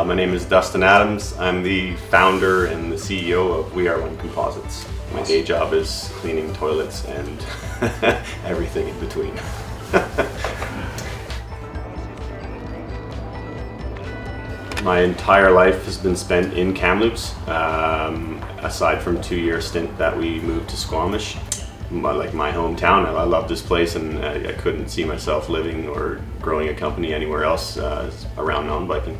My name is Dustin Adams. I'm the founder and the CEO of We Are One Composites. My day job is cleaning toilets and everything in between. My entire life has been spent in Kamloops, aside from a 2-year stint that we moved to Squamish, like my hometown. I love this place, and I couldn't see myself living or growing a company anywhere else around mountain biking.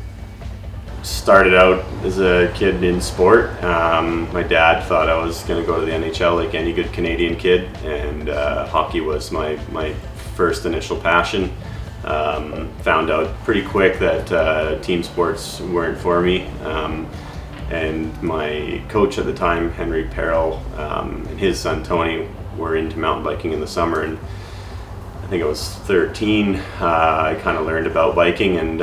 Started out as a kid in sport. My dad thought I was going to go to the NHL like any good Canadian kid, and hockey was my first initial passion. Found out pretty quick that team sports weren't for me, and my coach at the time, Henry Perrell, and his son Tony were into mountain biking in the summer, and I think I was 13. I kind of learned about biking and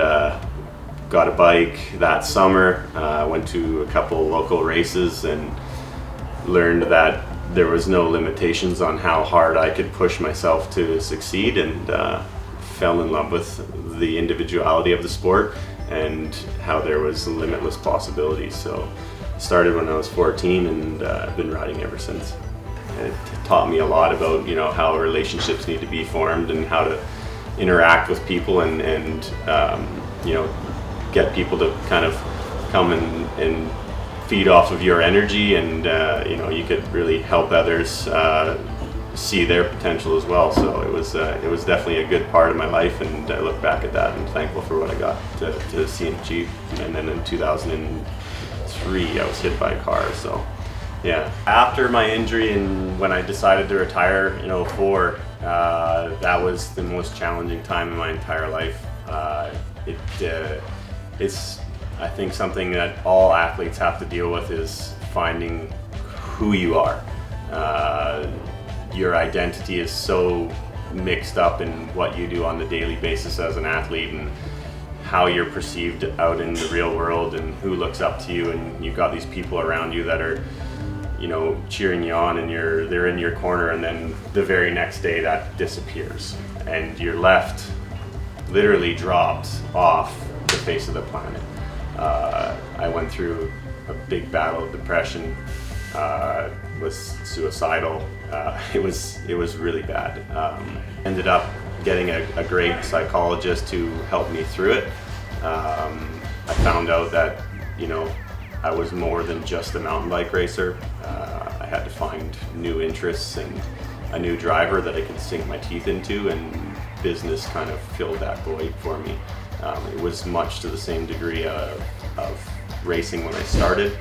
got a bike that summer. Went to a couple local races and learned that there was no limitations on how hard I could push myself to succeed, and fell in love with the individuality of the sport and how there was limitless possibilities. So started when I was 14, and I've been riding ever since. It taught me a lot about how relationships need to be formed and how to interact with people and get people to kind of come and feed off of your energy, and you could really help others see their potential as well. So it was definitely a good part of my life, and I look back at that and thankful for what I got to see and achieve. And then in 2003 I was hit by a car. So yeah, after my injury and when I decided to retire in 2004, that was the most challenging time in my entire life. It's I think something that all athletes have to deal with, is finding who you are. Your identity is so mixed up in what you do on the daily basis as an athlete, and how you're perceived out in the real world, and who looks up to you, and you've got these people around you that are cheering you on, and they're in your corner, and then the very next day that disappears, and you're left literally dropped off the face of the planet. I went through a big battle of depression, was suicidal. It was really bad. Ended up getting a great psychologist to help me through it. I found out that I was more than just a mountain bike racer. I had to find new interests and a new driver that I could sink my teeth into, and business kind of filled that void for me. It was much to the same degree of racing when I started.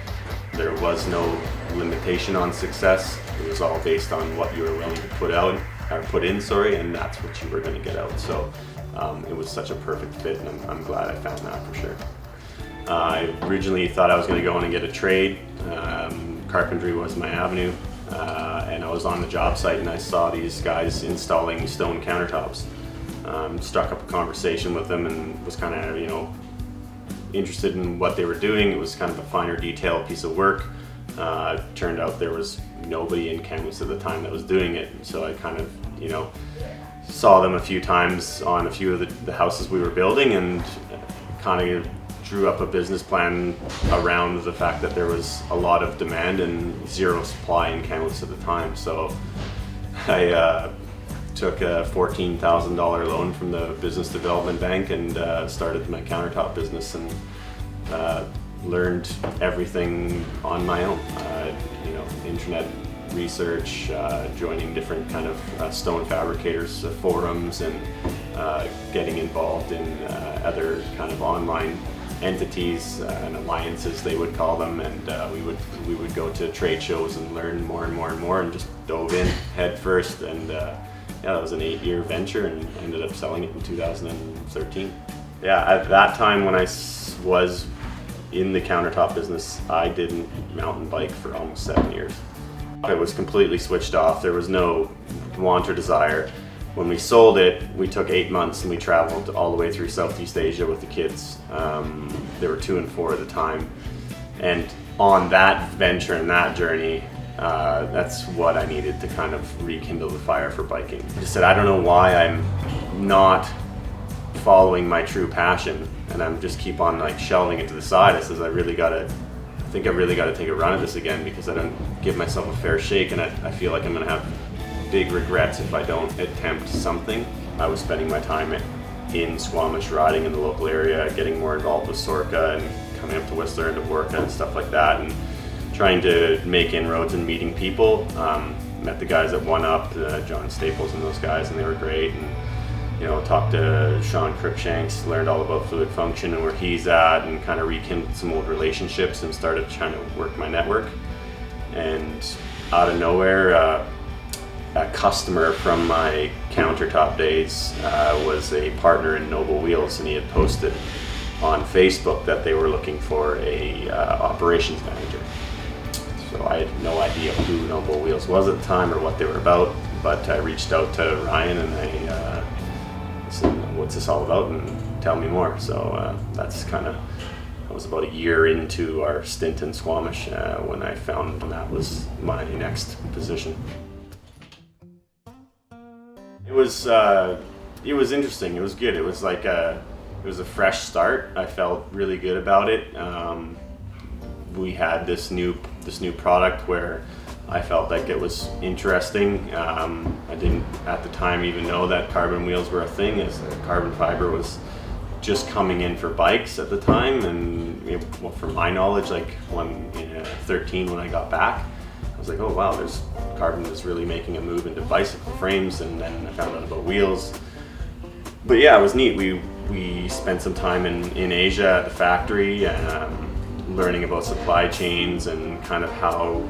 There was no limitation on success. It was all based on what you were willing to put in, and that's what you were going to get out. So it was such a perfect fit, and I'm glad I found that for sure. I originally thought I was going to go in and get a trade. Carpentry was my avenue, and I was on the job site, and I saw these guys installing stone countertops. Struck up a conversation with them, and was kind of interested in what they were doing. It was kind of a finer detail piece of work. Turned out there was nobody in Kamloops at the time that was doing it, so I kind of saw them a few times on a few of the houses we were building, and kind of drew up a business plan around the fact that there was a lot of demand and zero supply in Kamloops at the time. So I took a $14,000 loan from the Business Development Bank and started my countertop business, and learned everything on my own. Internet research, joining different kind of stone fabricators forums, and getting involved in other kind of online entities and alliances, they would call them, and we would go to trade shows and learn more and more and more, and just dove in head first. And yeah, that was an 8-year venture, and ended up selling it in 2013. Yeah, at that time when I was in the countertop business, I didn't mountain bike for almost 7 years. It was completely switched off. There was no want or desire. When we sold it, we took 8 months, and we traveled all the way through Southeast Asia with the kids. They were 2 and 4 at the time. And on that venture and that journey, that's what I needed to kind of rekindle the fire for biking. I just said, I don't know why I'm not following my true passion, and I'm just keep on like shelving it to the side. I says I think I really got to take a run at this again, because I don't give myself a fair shake, and I feel like I'm going to have big regrets if I don't attempt something. I was spending my time in Squamish, riding in the local area, getting more involved with Sorka and coming up to Whistler and to Borka and stuff like that, and trying to make inroads and meeting people. Met the guys at One Up, John Staples and those guys, and they were great. And talked to Sean Crookshanks, learned all about fluid function and where he's at, and kind of rekindled some old relationships and started trying to work my network. And out of nowhere, a customer from my countertop days was a partner in Noble Wheels, and he had posted on Facebook that they were looking for a operations manager. So I had no idea who Noble Wheels was at the time or what they were about, but I reached out to Ryan and I said, "What's this all about?" and tell me more. So I was about a year into our stint in Squamish when I found that was my next position. It was interesting. It was good. It was like it was a fresh start. I felt really good about it. We had this new product where I felt like it was interesting. I didn't at the time even know that carbon wheels were a thing, as carbon fiber was just coming in for bikes at the time. And from my knowledge, like in 13 when I got back, I was like, oh wow, carbon is really making a move into bicycle frames. And then I found out about wheels. But yeah, it was neat. We spent some time in Asia at the factory, learning about supply chains and kind of how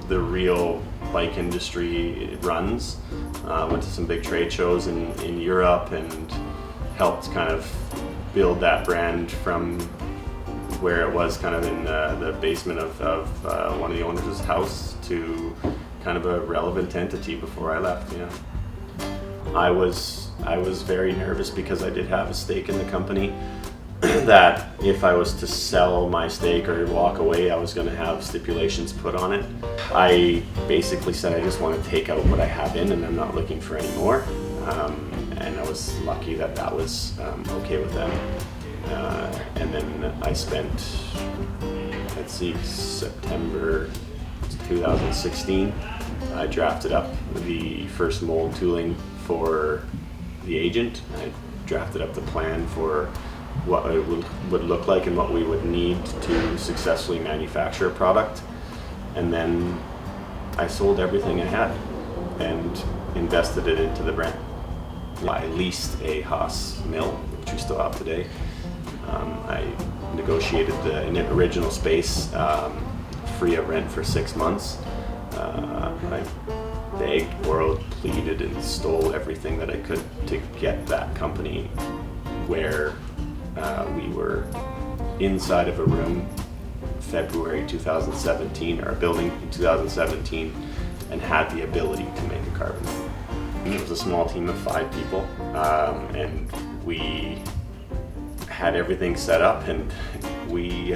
the real bike industry runs. Went to some big trade shows in Europe and helped kind of build that brand from where it was kind of in the basement of one of the owners' house to kind of a relevant entity before I left. I was very nervous because I did have a stake in the company, that if I was to sell my stake or walk away, I was going to have stipulations put on it. I basically said I just want to take out what I have in, and I'm not looking for any more. And I was lucky that was okay with them. And then I spent, September 2016, I drafted up the first mold tooling for the agent. I drafted up the plan for what it would look like and what we would need to successfully manufacture a product. And then I sold everything I had and invested it into the brand. I leased a Haas mill, which we still have today. I negotiated the original space free of rent for 6 months. I begged, borrowed, pleaded, and stole everything that I could to get that company where we were inside of a room February 2017, or a building in 2017, and had the ability to make a carbon. And it was a small team of 5 people, and we had everything set up, and we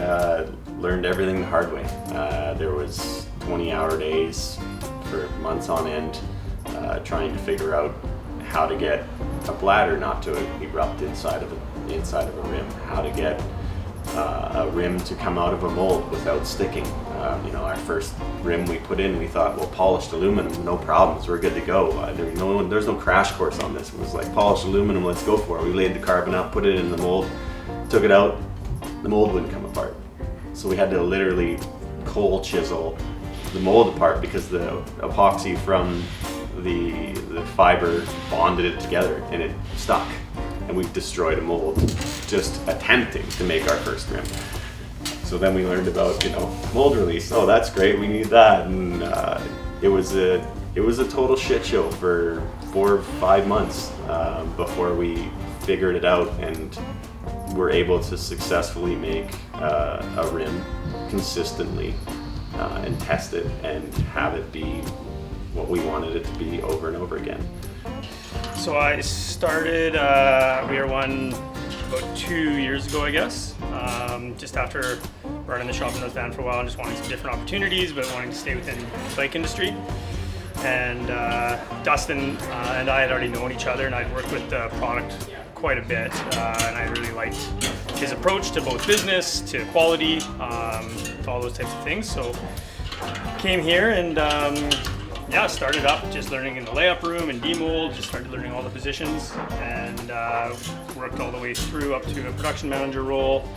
learned everything the hard way. There was 20-hour days for months on end, trying to figure out how to get a bladder not to erupt inside of a rim, how to get a rim to come out of a mold without sticking. Our first rim we put in, we thought, well, polished aluminum, no problems, we're good to go. There's no crash course on this. It was like, polished aluminum, let's go for it. We laid the carbon up, put it in the mold, took it out, the mold wouldn't come apart. So we had to literally coal chisel the mold apart because the epoxy from the fiber bonded it together and it stuck. And we destroyed a mold just attempting to make our first rim. So then we learned about mold release. Oh, that's great, we need that. And it was a total shit show for 4 or 5 months before we figured it out and were able to successfully make a rim consistently and test it and have it be what we wanted it to be over and over again. So I started We Are One about 2 years ago, I guess. Just after running the shop in North Van for a while and just wanting some different opportunities, but wanting to stay within the bike industry. And Dustin and I had already known each other, and I'd worked with the product quite a bit, and I really liked his approach to both business, to quality, to all those types of things. So came here and started up just learning in the layup room and demold, just started learning all the positions, and worked all the way through up to a production manager role.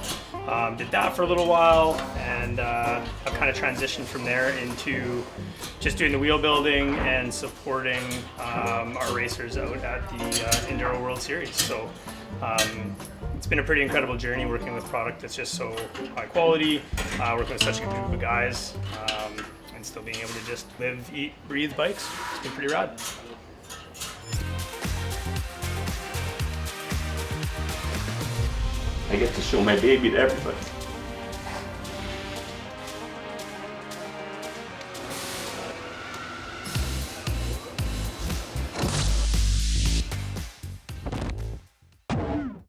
Did that for a little while, and I've kind of transitioned from there into just doing the wheel building and supporting our racers out at the Enduro World Series. So it's been a pretty incredible journey working with product that's just so high quality, working with such a group of guys, and still being able to just live, eat, breathe bikes. It's been pretty rad. I get to show my baby to everybody.